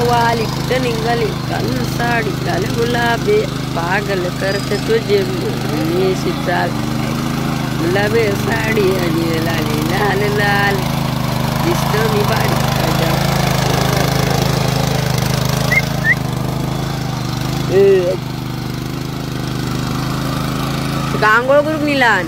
वाली कुठं निघाली काल साडी काल गुलाबी पागल करते तुझे मेशी चाल गुलाबी साडी आणि लाली लाल लाल दिसतो मी बाडी आंघोळ करून निलान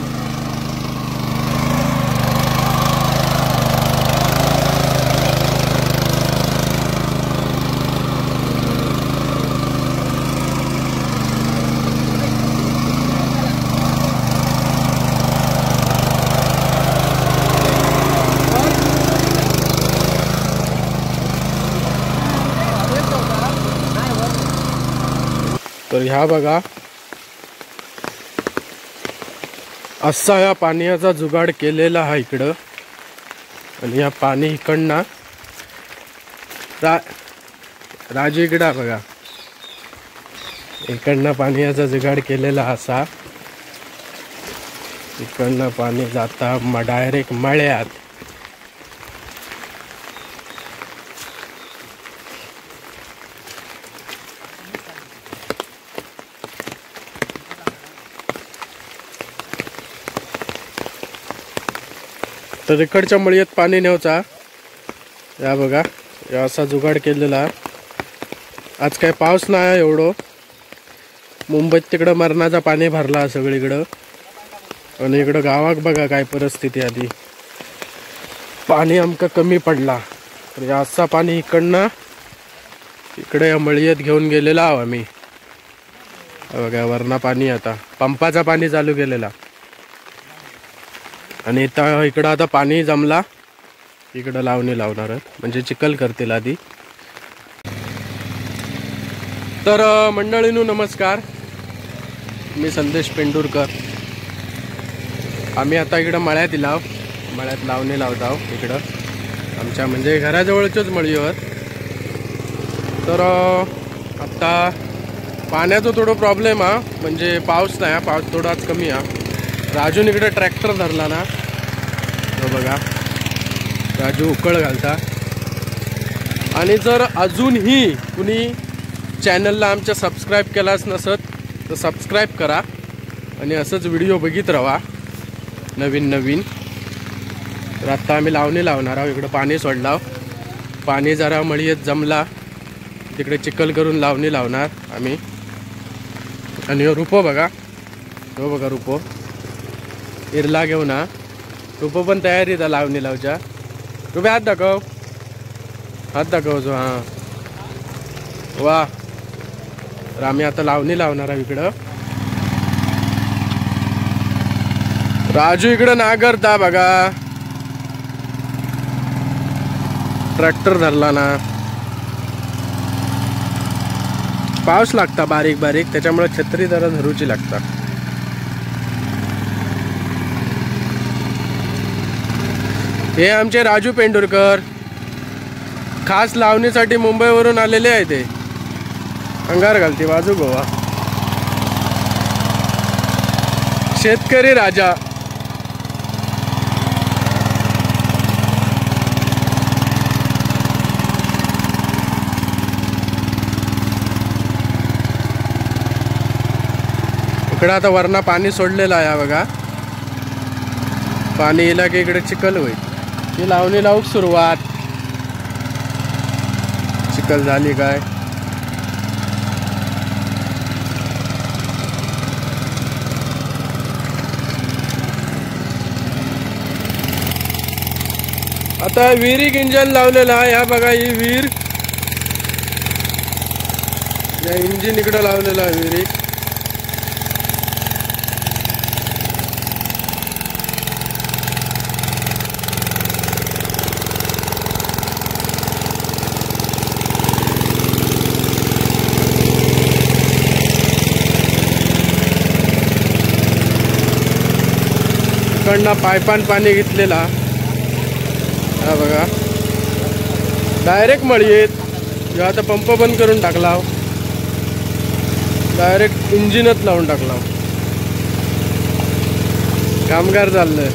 तर ह्या बघा असा या पाण्याचा जुगाड केलेला आहे इकडं. आणि या पाणी इकडनं राजू इकडं बघा इकडनं पाण्याचा जुगाड केलेला असा. इकडनं पाणी जाता डायरेक्ट मळ्यात. तर इकडच्या मळ्यात पाणी न्यायचा. या बघा या असा जुगाड केलेला. आज काय पाऊस नाही एवढं. मुंबईत तिकडं मरणाचा पाणी भरला सगळीकडं. आणि इकडं गावात बघा काय परिस्थिती आधी. पाणी आमका कमी पडला. तर या असा पाणी इकडनं इकडे या मळ्यात घेऊन गेलेला आहो आम्ही. बघा वरना पाणी आता पंपाचा पाणी चालू केलेला. आणि इकडं आता पाणी जमला इकडं लावणी लावणार म्हणजे चिखल करतील आधी. तर मंडळींनो नमस्कार, मी संदेश पेंडुरकर. आम्ही आता इकडं मळ्यात मळ्यात लावणी लावत आहोत. इकडं आमच्या म्हणजे घराजवळच्याच मळीवर. तर आता पाण्याचा थोडं प्रॉब्लेम हा म्हणजे पाऊस नाही. पाऊस थोडाच कमी आहे. राजून इकडे ट्रॅक्टर धरला ना तो बघा राजू उकळ घालता. आणि जर अजूनही कुणी चॅनलला आमच्या सबस्क्राईब केलाच नसत तर सबस्क्राईब करा. आणि असंच व्हिडिओ बघित राहा नवीन. तर आत्ता आम्ही लावणी लावणार आहोत. इकडं पाणी सोडला. पाणी जरा मळीत जमला तिकडे चिखल करून लावणी लावणार आम्ही. आणि रुपो बघा हो बघा रुपो इरला घेऊ ना. रुपो पण तयारी आहे लावणी लावच्या. रुपे हात दाखव जो. हां वा. तर आम्ही आता लावणी लावणार आहे इकडं. राजू इकडं नांगरता बघा. ट्रॅक्टर धरला ना. पाऊस लागता बारीक बारीक त्याच्यामुळे छत्री जरा धरूची लागता. हे आमचे राजू पेंडुरकर खास लावणीसाठी मुंबईवरून आलेले आहे. ते अंगार घालते बाजू गोवा. शेतकरी राजा. इकडं आता वरना पाणी सोडलेलं आहे बघा. पाणी येला की इकडे चिखल होईल. ही लावणी लावूक सुरुवात. चिखल झाली काय. आता विहिरीक इंजन लावलेला आहे. ह्या बघा ही विहीर. या इंजिन इकडं लावलेला आहे विहिरी. इकडनं पायपान पाणी घेतलेला. हा बघा डायरेक्ट मळीत. आता पंप बंद करून टाकला. डायरेक्ट इंजिनच लावून टाकला. कामगार चाललंय.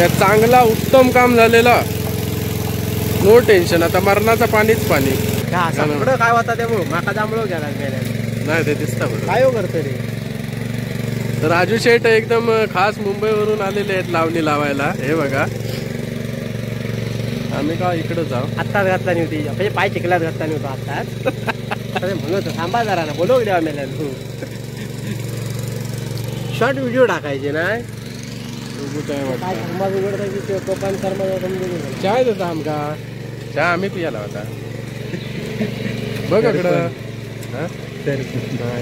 तर चांगला उत्तम काम झालेला. No tension. आता मरणाचं पाणीच पाणी. काय होता ते माका जांभळो गेला नाही ते दिसतं बरं. काय करतो रे. तर राजू शेठ एकदम खास मुंबईवरून आलेले आहेत लावणी लावायला. हे बघा आम्ही का इकडे जाऊ. आत्ताच घातला नव्हती म्हणजे पाय चिखलात घातला नव्हतो आत्ताच. म्हणत थांबा जरा ना बोलव द्यावा मेल्या तू. शॉर्ट व्हिडिओ टाकायचे ना. चाय देता आमका. चहा आम्ही पियाला होता. बघ इकडं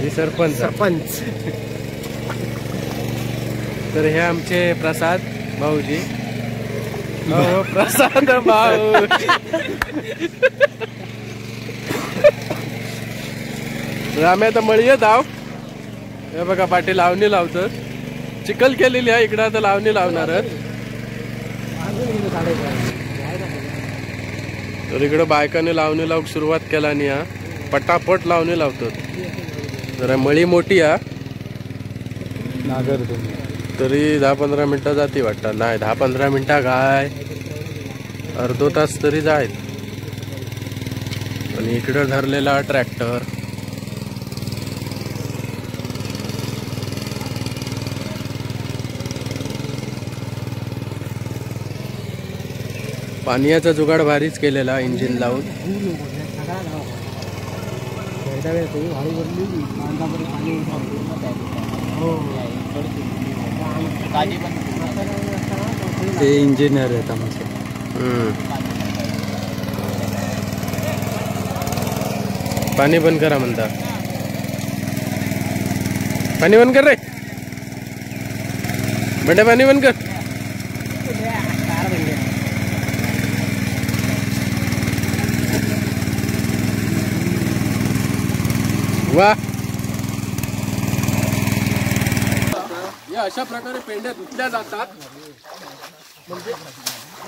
हे सरपंच. तर हे आमचे प्रसाद भाऊजी. हो प्रसाद भाऊ. आम्ही आता मळी धाव. हे बघा पाठी लावणी लावतो. चिखल केलेली आहे इकडं. आता लावणी लावणार. तर इकडं बायकाने लावणी लावूक सुरुवात केला आणि हा पटापट लावणी लावतो. जरा मळी मोठी आहे. तरी 10-15 मिनिटं जाती वाटतं. नाही 10-15 मिनिटं काय अर्धो तास तरी जाईल. आणि इकडं धरलेला ट्रॅक्टर. पाण्याचा जुगाड भारीच केलेला इंजिन लावून. ते इंजिनियर आहेत आमचे. पाणी बंद करा म्हणता. पाणी बंद कर रे बंड्या. पाणी बंद कर. वा. या अशा प्रकारे पेंड्या धुतल्या जातात. म्हणजे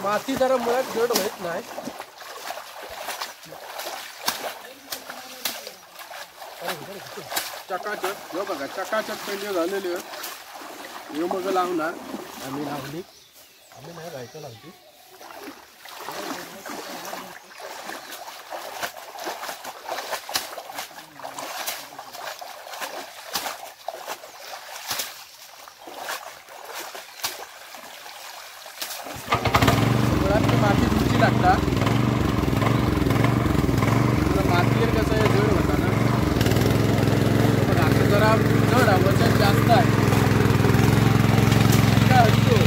माती जरा मुळात जड होत नाही. चकाचक हो बघा चकाचक पेंड्या झालेली आहेत. हे मग लावणार. आम्ही लावली. आम्ही नाही जायचं लावली. माती धुची लागतात. मातीवर कसं आहे जड होता ना. पण आता जरा जड वजन जास्त आहे. काय असतो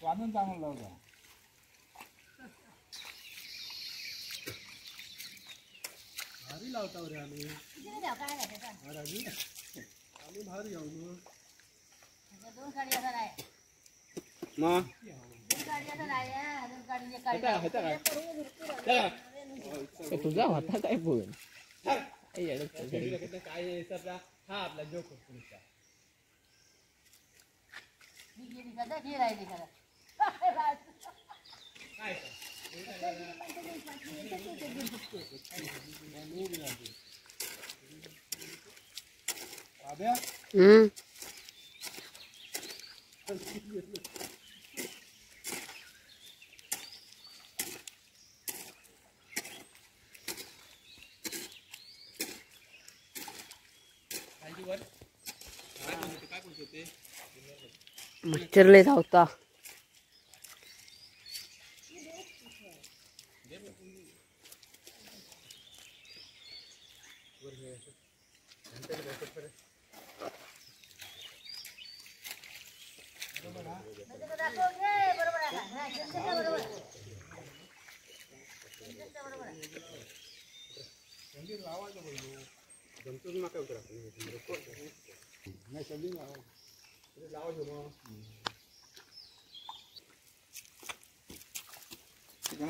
वाजून चांगलं लावता भारी लावता रे आम्ही भारी जाऊ मग तुझा होता काय फोन काय हा आपला जोक पुढचा मच्छर लय धावता.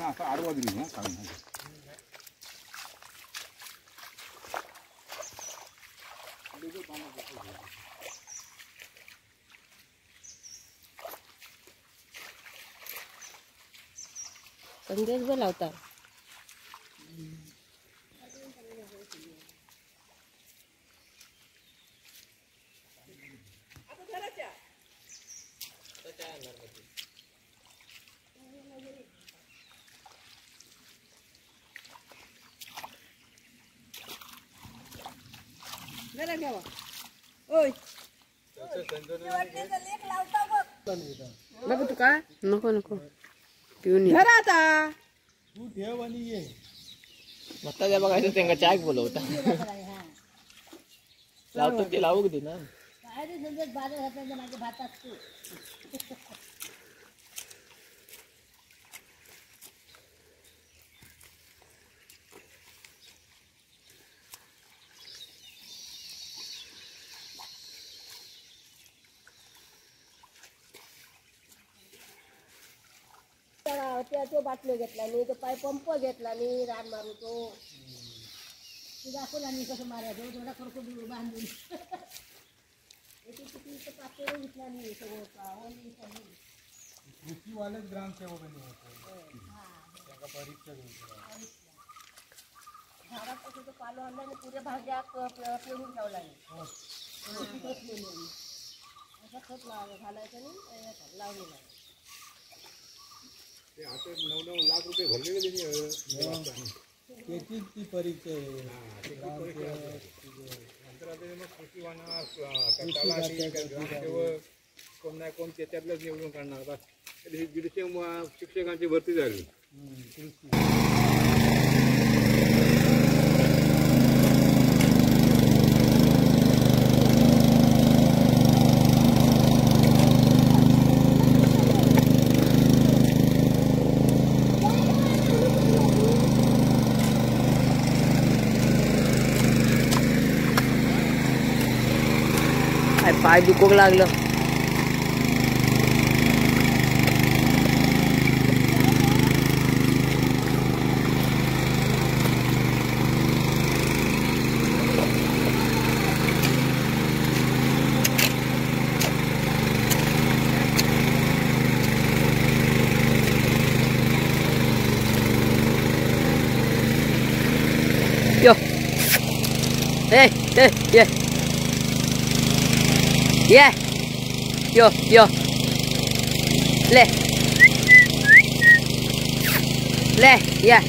असं आडवा दिली ना काय संदेश बोलावता. नको तू का नको नको पिऊन ये. तू ठेव आणि ये मत्ता त्या बघायचं त्यांना चाय बोलवता लावतो ते लावू दे ना तो बाटलो घेतला नाही तो पाय पंप घेतला नाही रान मारू तो दाखवला नाही कसं मारायचं थोडा खरको बांधून पातळ घेतला नाही सगळं कृषीवालेच ग्रामसेवकांनी होतं परीक्षा झाडात कसं तो पालो आणला आणि पुऱ्या भाज्या पेरून ठेवला नाही असं खत घालायचं नाही लावलेला आहे. आता 9-9 लाख रुपये भरलेले त्याचीच ती परीक्षा कोण ना कोण त्याच्यातलंच निवडून काढणार. 150 शिक्षकांची भरती झाली. पाय दुखोक लागलं. Yo. Hey, hey, yeah. Yeah. Yo, yo. Le. Le, yeah.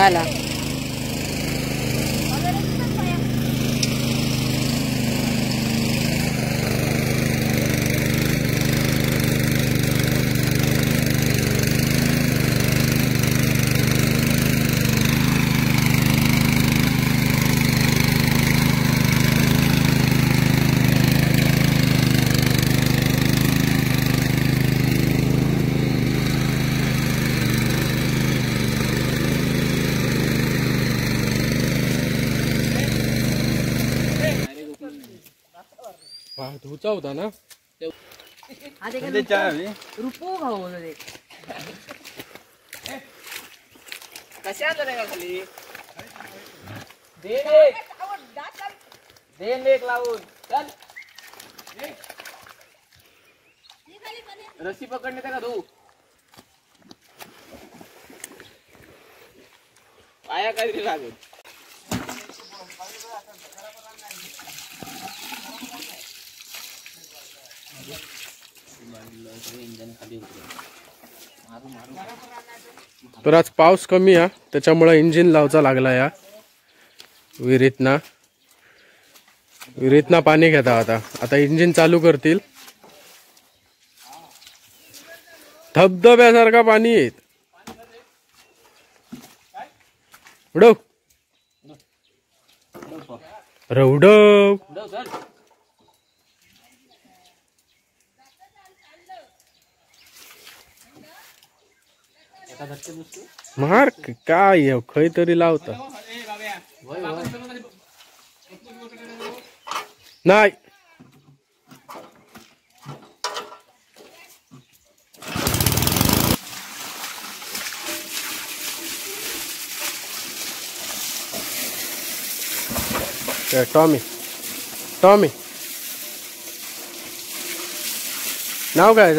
झाला. हा धुचा होता ना. रुपो भाऊ कशा रे खाली दे एक लावून चल रस्सी पकडणे का तू पाया काहीतरी लागेल. तर आज पाऊस कमी आहे त्याच्यामुळे इंजिन लावचा लागला या विहिरीतना पाणी घेता. आता इंजिन चालू करतील. धबधब्यासारखा पाणी येत. उडव रवडव मार काय खय तरी लावता नाही. टॉमी नाव काय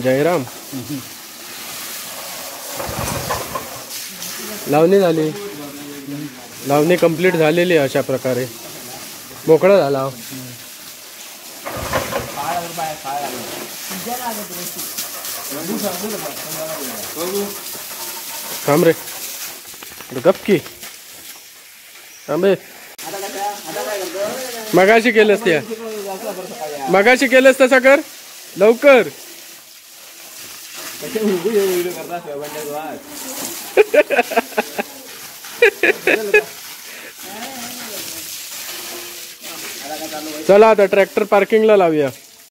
जयराम. लावणी झाली. लावणी कंप्लीट झालेली अशा प्रकारे मोकळा झाला. थांब रे गपकी थांबे. मगाशी केलंस तसा कर लवकर. चला आता ट्रॅक्टर पार्किंगला लावूया.